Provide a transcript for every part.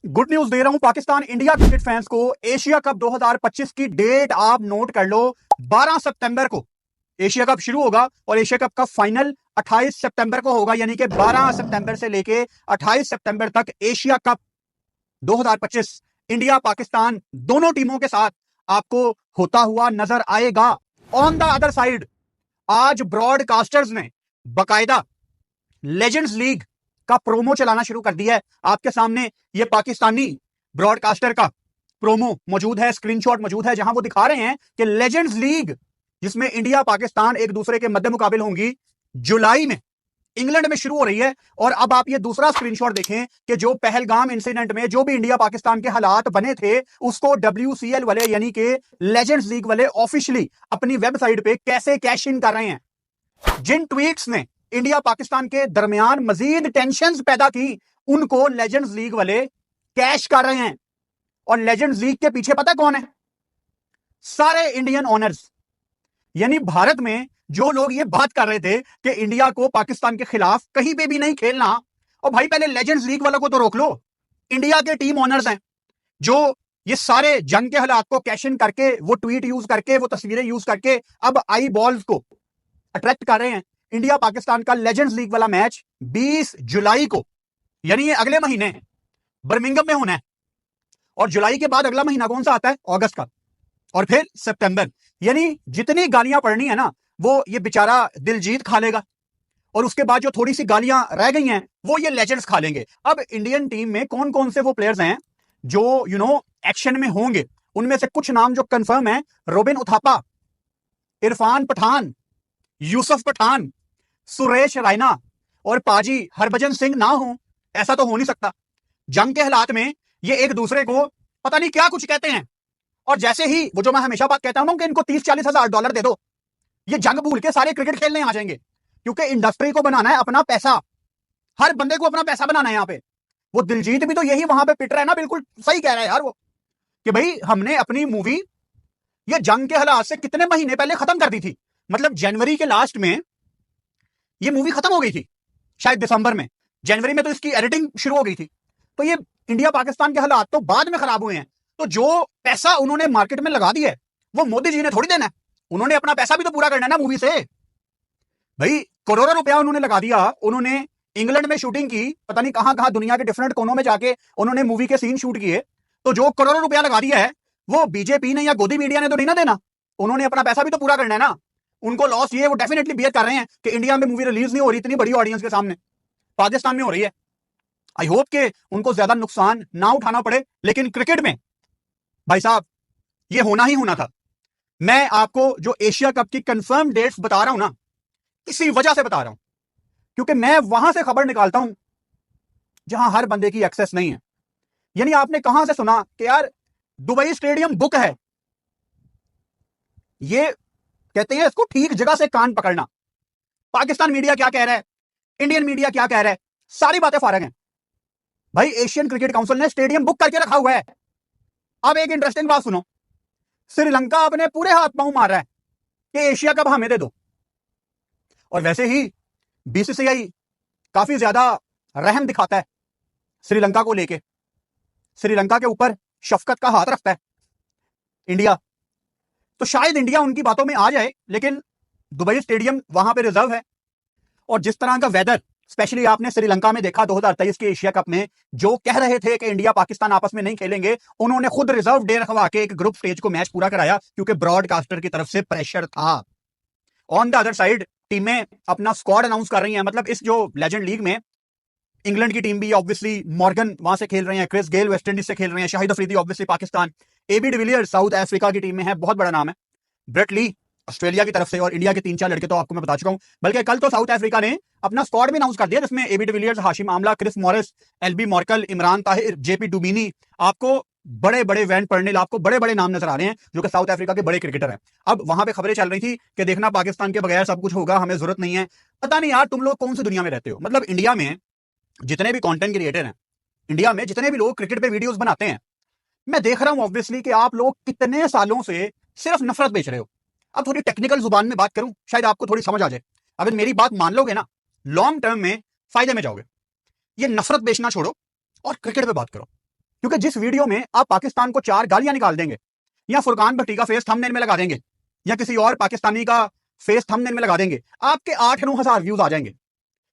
Good news दे रहा हूं Pakistan India cricket fans को। एशिया कप 2025 की डेट आप नोट कर लो। 12 सितंबर को एशिया कप शुरू होगा और एशिया कप का फाइनल 28 सितंबर को होगा, यानी कि 12 सितंबर से लेके 28 सितंबर तक एशिया कप 2025 इंडिया पाकिस्तान दोनों टीमों के साथ आपको होता हुआ नजर आएगा। ऑन द अदर साइड आज ब्रॉडकास्टर्स ने बकायदा लेजेंड्स लीग का प्रोमो चलाना शुरू कर दिया है। आपके सामने ये पाकिस्तानी ब्रॉडकास्टर का प्रोमो मौजूद है, स्क्रीनशॉट मौजूद है, जहां वो दिखा रहे हैं कि लेजेंड्स लीग जिसमें इंडिया पाकिस्तान एक दूसरे के मध्य मुकाबले होंगी जुलाई में इंग्लैंड में शुरू हो रही है। और अब आप ये दूसरा स्क्रीनशॉट देखें कि जो पहलगाम इंसिडेंट में जो भी इंडिया पाकिस्तान के हालात बने थे उसको WCL वाले यानी कि लेजेंड्स लीग वाले ऑफिशियली अपनी वेबसाइट पे कैसे कैश इन कर रहे हैं। जिन ट्वीट्स ने इंडिया पाकिस्तान के दरमियान मजीद टेंशंस पैदा की उनको लेजेंड्स लीग वाले कैश कर रहे हैं। और लेजेंड्स लीग के पीछे पता कौन है? सारे इंडियन ओनर्स, यानी भारत में जो लोग ये बात कर रहे थे कि इंडिया को पाकिस्तान के खिलाफ कहीं पे भी नहीं खेलना, और भाई पहले लेजेंड्स लीग वालों को तो रोक लो। इंडिया के टीम ओनर्स हैं जो ये सारे जंग के हालात को कैश इन करके, वो ट्वीट यूज करके, वो तस्वीरें यूज करके अब आई बॉल्स को अट्रैक्ट कर रहे हैं। इंडिया पाकिस्तान का लेजेंड्स लीग वाला मैच 20 जुलाई को, यानी ये अगले महीने बर्मिंघम में होना है। और जुलाई के बाद अगला महीना कौन सा आता है? अगस्त का, और फिर सितंबर। यानी जितनी गालियां पड़नी है ना वो ये बेचारा दिलजीत खा लेगा, और उसके बाद जो थोड़ी सी गालियां रह गई हैं वो ये लेजेंड्स खा लेंगे। अब इंडियन टीम में कौन कौन से वो प्लेयर्स हैं जो एक्शन में होंगे, उनमें से कुछ नाम जो कंफर्म है: रोबिन उथापा, इरफान पठान, यूसुफ पठान, सुरेश रैना और पाजी हरभजन सिंह ना हो, ऐसा तो हो नहीं सकता। जंग के हालात में ये एक दूसरे को पता नहीं क्या कुछ कहते हैं, और जैसे ही वो जो मैं हमेशा बात कहता हूं कि इनको 30-40 हजार डॉलर दे दो, ये जंग भूल के सारे क्रिकेट खेलने आ जाएंगे। क्योंकि इंडस्ट्री को बनाना है अपना पैसा, हर बंदे को अपना पैसा बनाना है। यहां पे वो दिलजीत भी तो यही वहां पे पिट रहा है ना, बिल्कुल सही कह रहा है यार वो, कि भाई हमने अपनी मूवी ये जंग के हालात से कितने महीने पहले खत्म कर दी थी। मतलब जनवरी के लास्ट में ये मूवी खत्म हो गई थी, शायद दिसंबर में, जनवरी में तो इसकी एडिटिंग शुरू हो गई थी। तो ये इंडिया पाकिस्तान के हालात तो बाद में खराब हुए हैं। तो जो पैसा उन्होंने मार्केट में लगा दिया है वो मोदी जी ने थोड़ी देना है, उन्होंने अपना पैसा भी तो पूरा करना है ना मूवी से। भाई करोड़ों रुपया उन्होंने लगा दिया, उन्होंने इंग्लैंड में शूटिंग की, पता नहीं कहां कहां दुनिया के डिफरेंट कोनों में जाके उन्होंने मूवी के सीन शूट किए। तो जो करोड़ों रुपया लगा दिया है वो बीजेपी ने या गोदी मीडिया ने तो नहीं ना देना, उन्होंने अपना पैसा भी तो पूरा करना है ना। उनको लॉस ये वो डेफिनेटली बियर कर रहे हैं कि इंडिया में मूवी रिलीज नहीं हो रही इतनी बड़ी ऑडियंस के सामने, पाकिस्तान में हो रही है। आई होप के उनको ज्यादा नुकसान ना उठाना पड़े। लेकिन क्रिकेट में भाई साहब ये होना ही होना था। मैं आपको जो एशिया कप की कंफर्म डेट्स बता रहा हूं ना, इसी वजह से बता रहा हूं क्योंकि मैं वहां से खबर निकालता हूं जहां हर बंदे की एक्सेस नहीं है। यानी आपने कहां से सुना कि यार दुबई स्टेडियम बुक है, ये कहते हैं इसको ठीक जगह से कान पकड़ना। पाकिस्तान मीडिया क्या कह रहा है, इंडियन मीडिया क्या कह रहा है, सारी बातें फारग हैं। भाई एशियन क्रिकेट काउंसिल ने स्टेडियम बुक करके रखा हुआ है। अब एक इंटरेस्टिंग बात सुनो, श्रीलंका अपने पूरे हाथ पांव मार रहा है कि एशिया कप हमें दे दो। और वैसे ही BCCI काफी ज्यादा रहम दिखाता है श्रीलंका को लेके, श्रीलंका के ऊपर शफकत का हाथ रखता है इंडिया। तो शायद इंडिया उनकी बातों में आ जाए, लेकिन दुबई स्टेडियम वहां पे रिजर्व है। और जिस तरह का वेदर स्पेशली आपने श्रीलंका में देखा 2023 के एशिया कप में, जो कह रहे थे कि इंडिया पाकिस्तान आपस में नहीं खेलेंगे, उन्होंने खुद रिजर्व डे रखवा के एक ग्रुप स्टेज को मैच पूरा कराया क्योंकि ब्रॉडकास्टर की तरफ से प्रेशर था। ऑन द अदर साइड टीमें अपना स्क्वाड अनाउंस कर रही हैं। मतलब इस जो लेजेंड लीग में इंग्लैंड की टीम भी ऑब्वियसली, मॉर्गन वहां से खेल रहे हैं, क्रिस गेल वेस्ट इंडीज से खेल रहे हैं, Shahid Afridi obviously Pakistan, AB de Villiers south Africa की टीम में है, बहुत बड़ा नाम है, ब्रेट ली ऑस्ट्रेलिया की तरफ से, और इंडिया के 3-4 लड़के तो आपको मैं बता चुका हूं। बल्कि कल तो साउथ अफ्रीका ने अपना स्क्वाड भी अनाउंस कर दिया जिसमें AB de Villiers, Hashim Amla, Chris Morris, LB Morkel, Imran Tahir, JP Duminy, आपको बड़े बड़े वैन पर्नेल, आपको बड़े बड़े नाम नजर आ रहे हैं जो कि साउथ अफ्रीका के बड़े क्रिकेटर हैं। अब वहां पे खबरें चल रही थी कि देखना पाकिस्तान के बगैर सब कुछ होगा, हमें जरूरत नहीं है। पता नहीं यार तुम लोग कौन सी दुनिया में रहते हो। मतलब इंडिया में जितने भी कंटेंट क्रिएटर हैं, इंडिया में जितने भी लोग क्रिकेट पे वीडियोस बनाते हैं, मैं देख रहा हूं ऑब्वियसली कि आप लोग कितने सालों से सिर्फ नफरत बेच रहे हो। अब थोड़ी टेक्निकल जुबान में बात करूं, शायद आपको थोड़ी समझ आ जाए। अगर मेरी बात मान लोगे ना, लॉन्ग टर्म में फायदे में जाओगे। ये नफरत बेचना छोड़ो और क्रिकेट पे बात करो। क्योंकि जिस वीडियो में आप पाकिस्तान को 4 गालियां निकाल देंगे या फुरकान भट्टी का फेस थंबनेल में लगा देंगे या किसी और पाकिस्तानी का फेस थंबनेल में लगा देंगे, आपके 8-9 हजार व्यूज आ जाएंगे।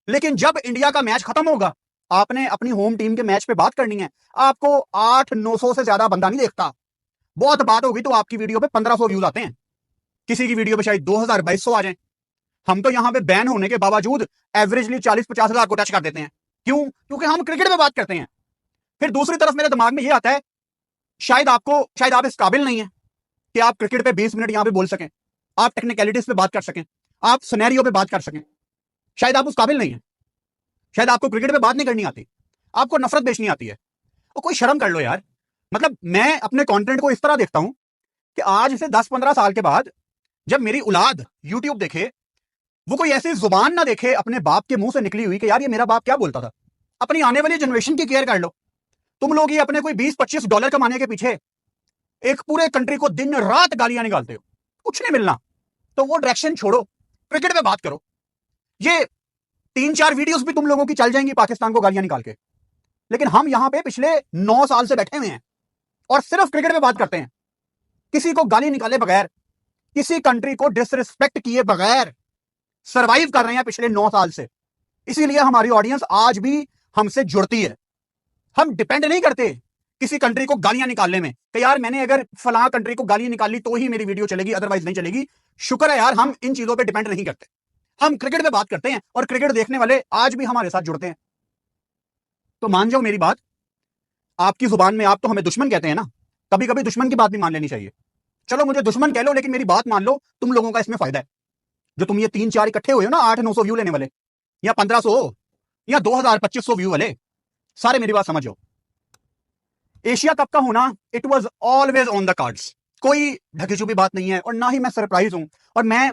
लेकिन जब इंडिया का मैच खत्म होगा, आपने अपनी होम टीम के मैच पे बात करनी है, आपको 800-900 से ज्यादा बंदा नहीं देखता। बहुत बात होगी तो आपकी वीडियो पे 1500 व्यूज आते हैं, किसी की वीडियो पे शायद 2000-2200 आ जाए। हम तो यहां पे बैन होने के बावजूद एवरेजली 40-50 हजार को टच कर देते हैं। क्यों? क्योंकि हम क्रिकेट में बात करते हैं। फिर दूसरी तरफ मेरे दिमाग में यह आता है, शायद आप इस काबिल नहीं है कि आप क्रिकेट पे 20 मिनट यहां पे बोल सकें, आप टेक्निकलिटीज पे बात कर सकें, आप सिनेरियो पे बात कर सकें। शायद आप उस काबिल नहीं है, शायद आपको क्रिकेट पे बात नहीं करनी आती, आपको नफरत बेचनी आती है। और कोई शर्म कर लो यार। मतलब मैं अपने कंटेंट को इस तरह देखता हूं कि आज से 10-15 साल के बाद जब मेरी औलाद यूट्यूब देखे, वो कोई ऐसी जुबान ना देखे अपने बाप के मुंह से निकली हुई कि यार ये मेरा बाप क्या बोलता था। अपनी आने वाली जनरेशन की केयर कर लो। तुम लोग ये अपने कोई $20-25 कमाने के पीछे एक पूरे कंट्री को दिन रात गालियां निकालते हो, कुछ नहीं मिलना। तो वो डायरेक्शन छोड़ो, क्रिकेट में बात करो। ये 3-4 वीडियोस भी तुम लोगों की चल जाएंगी पाकिस्तान को गालियां निकाल के, लेकिन हम यहां पे पिछले 9 साल से बैठे हुए हैं और सिर्फ क्रिकेट में बात करते हैं, किसी को गाली निकाले बगैर, किसी कंट्री को डिसरिस्पेक्ट किए बगैर सरवाइव कर रहे हैं पिछले 9 साल से। इसीलिए हमारी ऑडियंस आज भी हमसे जुड़ती है। हम डिपेंड नहीं करते किसी कंट्री को गालियां निकालने में कि यार मैंने अगर फलां कंट्री को गाली निकाली तो ही मेरी वीडियो चलेगी, अदरवाइज नहीं चलेगी। शुक्र है यार, हम इन चीजों पे डिपेंड नहीं करते। हम क्रिकेट पे बात करते हैं और क्रिकेट देखने वाले आज भी हमारे साथ जुड़ते हैं। तो मान जाओ मेरी बात, आपकी जुबान में आप तो हमें दुश्मन कहते हैं ना, कभी कभी दुश्मन की बात भी मान लेनी चाहिए। चलो मुझे दुश्मन कह लो, लेकिन मेरी बात मान लो, तुम लोगों का इसमें फायदा है। जो तुम ये 3-4 इकट्ठे हुए हो ना 800-900 व्यू लेने वाले, या 1500 या 2000-2500 व्यू वाले, सारे मेरी बात समझो। एशिया कप का होना it was always on the cards. कोई ढकी छुपी बात नहीं है और ना ही मैं सरप्राइज हूं। और मैं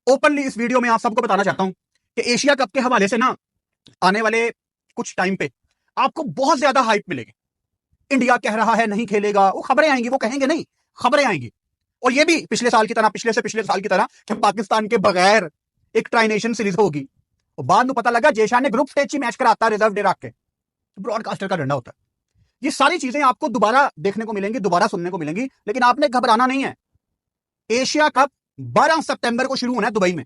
ओपनली इस वीडियो में आप सबको बताना चाहता हूं कि एशिया कप के हवाले से ना आने वाले कुछ टाइम पे आपको बहुत ज्यादा हाइप मिलेगी। इंडिया कह रहा है नहीं खेलेगा, वो खबरें आएंगी, वो कहेंगे नहीं, खबरें आएंगी। और ये भी पिछले साल की तरह, पिछले से पिछले साल की तरह कि पाकिस्तान के बगैर एक ट्राई नेशन सीरीज होगी। और बाद में पता लगा जेशा ने ग्रुप स्टेज ही मैच कराता रिजर्व डे रख के, ब्रॉडकास्टर का डंडा होता है। ये सारी चीजें आपको दोबारा देखने को मिलेंगी, दोबारा सुनने को मिलेंगी, लेकिन आपने घबराना नहीं है। एशिया कप 12 सितंबर को शुरू होना है दुबई में।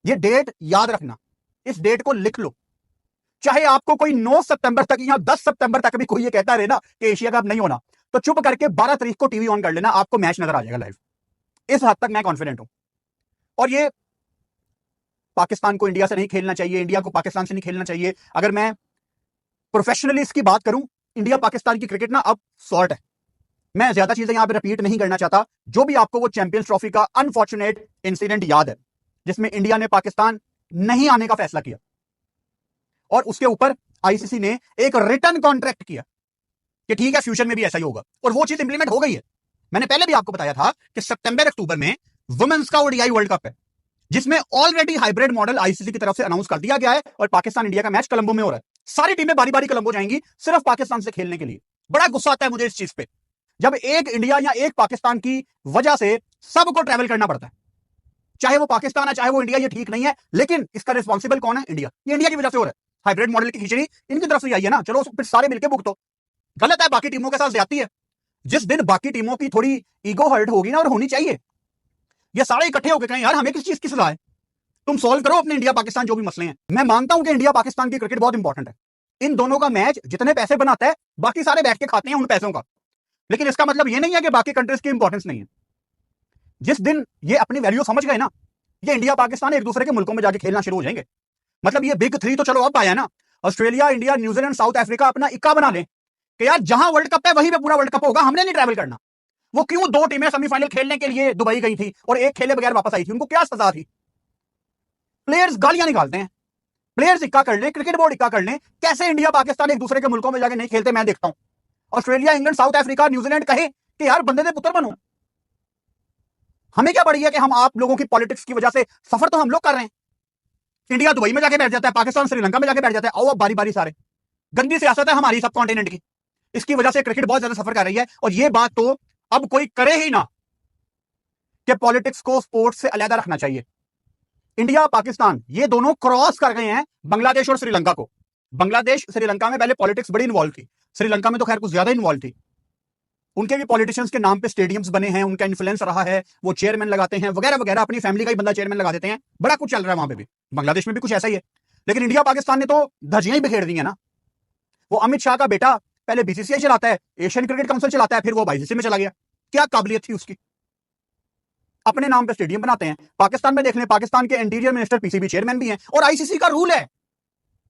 ये डेट याद रखना, इस डेट को लिख लो। चाहे आपको कोई 9 सितंबर तक या 10 सितंबर तक भी कोई ये कहता रहे ना कि एशिया कप नहीं होना, तो चुप करके 12 तारीख को टीवी ऑन कर लेना, आपको मैच नजर आ जाएगा लाइव। इस हद तक मैं कॉन्फिडेंट हूं। और ये पाकिस्तान को इंडिया से नहीं खेलना चाहिए, इंडिया को पाकिस्तान से नहीं खेलना चाहिए। अगर मैं प्रोफेशनली इसकी बात करूं, इंडिया पाकिस्तान की क्रिकेट ना अब सॉर्ट है। मैं ज्यादा चीजें यहां पे रिपीट नहीं करना चाहता। जो भी आपको वो चैंपियंस ट्रॉफी का अनफॉर्चुनेट इंसिडेंट याद है जिसमें इंडिया ने पाकिस्तान नहीं आने का फैसला किया और उसके ऊपर आईसीसी ने एक रिटर्न कॉन्ट्रैक्ट किया कि ठीक है फ्यूचर में भी ऐसा ही होगा, और वो चीज इंप्लीमेंट हो गई है। मैंने पहले भी आपको बताया था कि सितंबर अक्टूबर में वुमेन्स का ओडीआई वर्ल्ड कप है, जिसमें ऑलरेडी हाइब्रिड मॉडल आईसीसी की तरफ से अनाउंस कर दिया गया है और पाकिस्तान इंडिया का मैच कोलंबो में हो रहा है। सारी टीमें बारी बारी कोलंबो जाएंगी सिर्फ पाकिस्तान से खेलने के लिए। बड़ा गुस्सा आता है मुझे इस चीज पे, जब एक इंडिया या एक पाकिस्तान की वजह से सबको ट्रैवल करना पड़ता है। चाहे वो पाकिस्तान है चाहे वो इंडिया, ये ठीक नहीं है, लेकिन इसका रिस्पॉन्सिबल कौन है? इंडिया। ये इंडिया की वजह से हो रहा है। हाइब्रिड मॉडल की खिचड़ी इनकी तरफ से आई है ना, चलो फिर सारे मिलकर भुगतो। गलत है, बाकी टीमों के साथ ज्यादती है। जिस दिन बाकी टीमों की थोड़ी ईगो हर्ट होगी ना, और होनी चाहिए, ये सारे इकट्ठे होकर कहें यार हमें किस चीज की सलाह है, तुम सॉल्व करो अपने इंडिया पाकिस्तान जो भी मसले हैं। मैं मानता हूं कि इंडिया पाकिस्तान की क्रिकेट बहुत इंपॉर्टेंट है। इन दोनों का मैच जितने पैसे बनाता है बाकी सारे बैठ के खाते हैं उन पैसों का, लेकिन इसका मतलब ये नहीं है कि बाकी कंट्रीज की इंपॉर्टेंस नहीं है। जिस दिन ये अपनी वैल्यू समझ गए ना, ये इंडिया पाकिस्तान एक दूसरे के मुल्कों में जाके खेलना शुरू हो जाएंगे। मतलब ये बिग 3 तो चलो अब आया ना, Australia, India, New Zealand, south Africa अपना इक्का बना ले कि यार जहां वर्ल्ड कप है वहीं पे पूरा वर्ल्ड कप होगा, हमने नहीं ट्रैवल करना। वो क्यों 2 टीमें सेमीफाइनल खेलने के लिए दुबई गई थी और एक खेले बगैर वापस आई थी? उनको क्या सजा थी? प्लेयर्स गालियां निकालते हैं, प्लेयर्स इक्का कर ले, क्रिकेट बोर्ड इक्का कर ले। कैसे इंडिया पाकिस्तान एक दूसरे के मुल्कों में जाके नहीं खेलते? मैं देखता हूं Australia, England, south Africa, New Zealand कहे कि यार बंदे दे पुत्र बनो। हमें क्या पड़ी है कि हम आप लोगों की पॉलिटिक्स की वजह से सफर तो हम लोग कर रहे हैं। इंडिया दुबई में जाके बैठ जाता है, पाकिस्तान श्रीलंका में जाके बैठ जाता है। आओ अब बारी बारी सारे। गंदी सियासत है हमारी सब कॉन्टिनेंट की, इसकी वजह से क्रिकेट बहुत ज्यादा सफर कर रही है। और ये बात तो अब कोई करे ही ना कि पॉलिटिक्स को स्पोर्ट्स से अलग रखना चाहिए। इंडिया पाकिस्तान ये दोनों क्रॉस कर गए हैं बांग्लादेश और श्रीलंका को। बांग्लादेश श्रीलंका में पहले पॉलिटिक्स बड़ी इन्वॉल्व थी, श्रीलंका में तो खैर कुछ ज्यादा इन्वॉल्व थी। उनके भी पॉलिटिशियंस के नाम पे स्टेडियम्स बने हैं, उनका इन्फ्लुएंस रहा है, वो चेयरमैन लगाते हैं वगैरह वगैरह, अपनी फैमिली का ही बंदा चेयरमैन लगा देते हैं, बड़ा कुछ चल रहा है वहां पे भी। बांग्लादेश में भी कुछ ऐसा ही है। लेकिन इंडिया पाकिस्तान ने तो धज्जियां ही बिखेर दी है ना। वो अमित शाह का बेटा पहले बीसीसीआई चलाता है, एशियन क्रिकेट काउंसिल चलाता है, फिर वो आईसीसी में चला गया। क्या काबिलियत थी उसकी। अपने नाम पे स्टेडियम बनाते हैं। पाकिस्तान में देख लें, पाकिस्तान के इंटीरियर मिनिस्टर पीसीबी चेयरमैन भी हैं, और आईसीसी का रूल है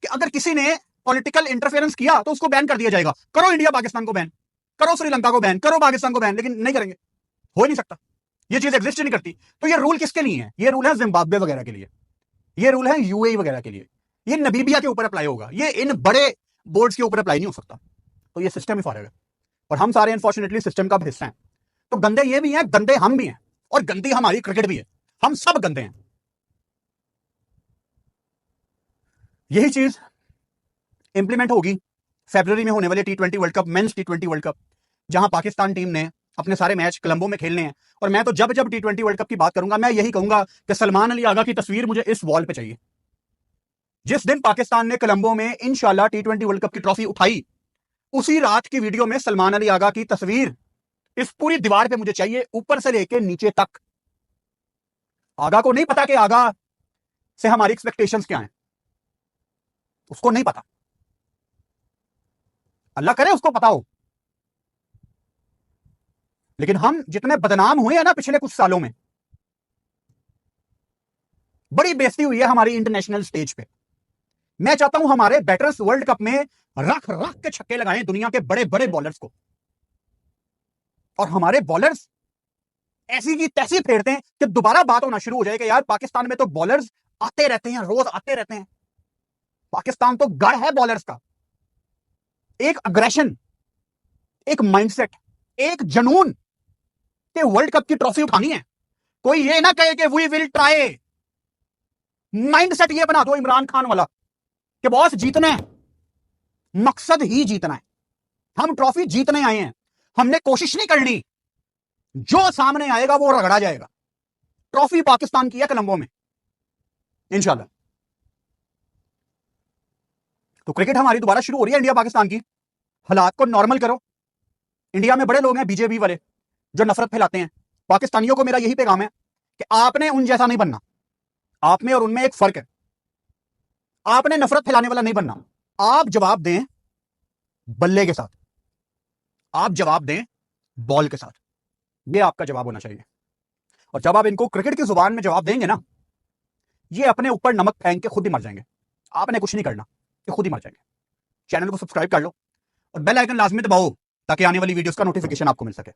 कि अगर किसी ने पॉलिटिकल इंटरफेरेंस किया तो उसको बैन कर दिया जाएगा। करो इंडिया पाकिस्तान को बैन, करो श्रीलंका को बैन, करो पाकिस्तान को बैन, लेकिन नहीं करेंगे, हो ही नहीं सकता, ये चीज एग्जिस्ट नहीं करती। तो ये रूल किसके लिए है? ये रूल है जिम्बाब्वे वगैरह के लिए, ये रूल है यूएई वगैरह के लिए, ये नबीबिया के ऊपर अप्लाई होगा, ये इन बड़े बोर्ड्स के ऊपर अप्लाई नहीं हो सकता। तो ये सिस्टम ही फॉरवर्ड है, और हम सारे अनफॉर्चुनेटली सिस्टम का हिस्सा हैं। तो गंदे ये भी हैं, गंदे हम भी हैं, और गंदी हमारी क्रिकेट भी है। हम सब गंदे हैं। यही चीज इंप्लीमेंट होगी फरवरी में होने वाले टी20 वर्ल्ड कप, मेंस टी20 वर्ल्ड कप, जहां पाकिस्तान टीम ने अपने सारे मैच कोलंबो में खेलने हैं। और मैं तो जब जब टी20 वर्ल्ड कप की बात करूंगा, मैं यही कहूंगा कि सलमान अली आगा की तस्वीर मुझे इस वॉल पे चाहिए। जिस दिन पाकिस्तान ने कोलंबो में इंशाल्लाह टी20 वर्ल्ड कप की ट्रॉफी उठाई, उसी रात की वीडियो में सलमान अली आगा की तस्वीर इस पूरी दीवार पे मुझे चाहिए, ऊपर से लेके नीचे तक। आगा को नहीं पता कि आगा से हमारी एक्सपेक्टेशंस क्या हैं, उसको नहीं पता। अल्लाह करे उसको पता हो। लेकिन हम जितने बदनाम हुए हैं ना पिछले कुछ सालों में, बड़ी बेइज्जती हुई है हमारी इंटरनेशनल स्टेज पे। मैं चाहता हूं हमारे बैटर्स वर्ल्ड कप में रख रख के छक्के लगाएं दुनिया के बड़े बड़े बॉलर्स को, और हमारे बॉलर्स ऐसी की तैसी फेरते हैं कि दोबारा बात होना शुरू हो जाए कि यार पाकिस्तान में तो बॉलर्स आते रहते हैं, रोज आते रहते हैं। पाकिस्तान तो गढ़ है बॉलर्स का। एक अग्रेशन, एक माइंडसेट, एक जनून कि वर्ल्ड कप की ट्रॉफी उठानी है। कोई ये ना कहे कि वी विल ट्राई। माइंडसेट ये बना दो इमरान खान वाला कि बॉस जीतना है, मकसद ही जीतना है। हम ट्रॉफी जीतने आए हैं, हमने कोशिश नहीं करनी, जो सामने आएगा वो रगड़ा जाएगा। ट्रॉफी पाकिस्तान की है कोलंबो में इंशाल्लाह। तो क्रिकेट हमारी दोबारा शुरू हो रही है इंडिया पाकिस्तान की। हालात को नॉर्मल करो। इंडिया में बड़े लोग हैं बीजेपी वाले जो नफरत फैलाते हैं। पाकिस्तानियों को मेरा यही पैगाम है कि आपने उन जैसा नहीं बनना। आप में और उनमें एक फर्क है। आपने नफरत फैलाने वाला नहीं बनना। आप जवाब दें बल्ले के साथ, आप जवाब दें बॉल के साथ। ये आपका जवाब होना चाहिए। और जब आप इनको क्रिकेट की जुबान में जवाब देंगे ना, ये अपने ऊपर नमक फेंक के खुद ही मर जाएंगे। आपने कुछ नहीं करना, ये खुद ही मर जाएंगे। चैनल को सब्सक्राइब कर लो और बेल आइकन लाजमी दबाओ ताकि आने वाली वीडियोस का नोटिफिकेशन आपको मिल सके।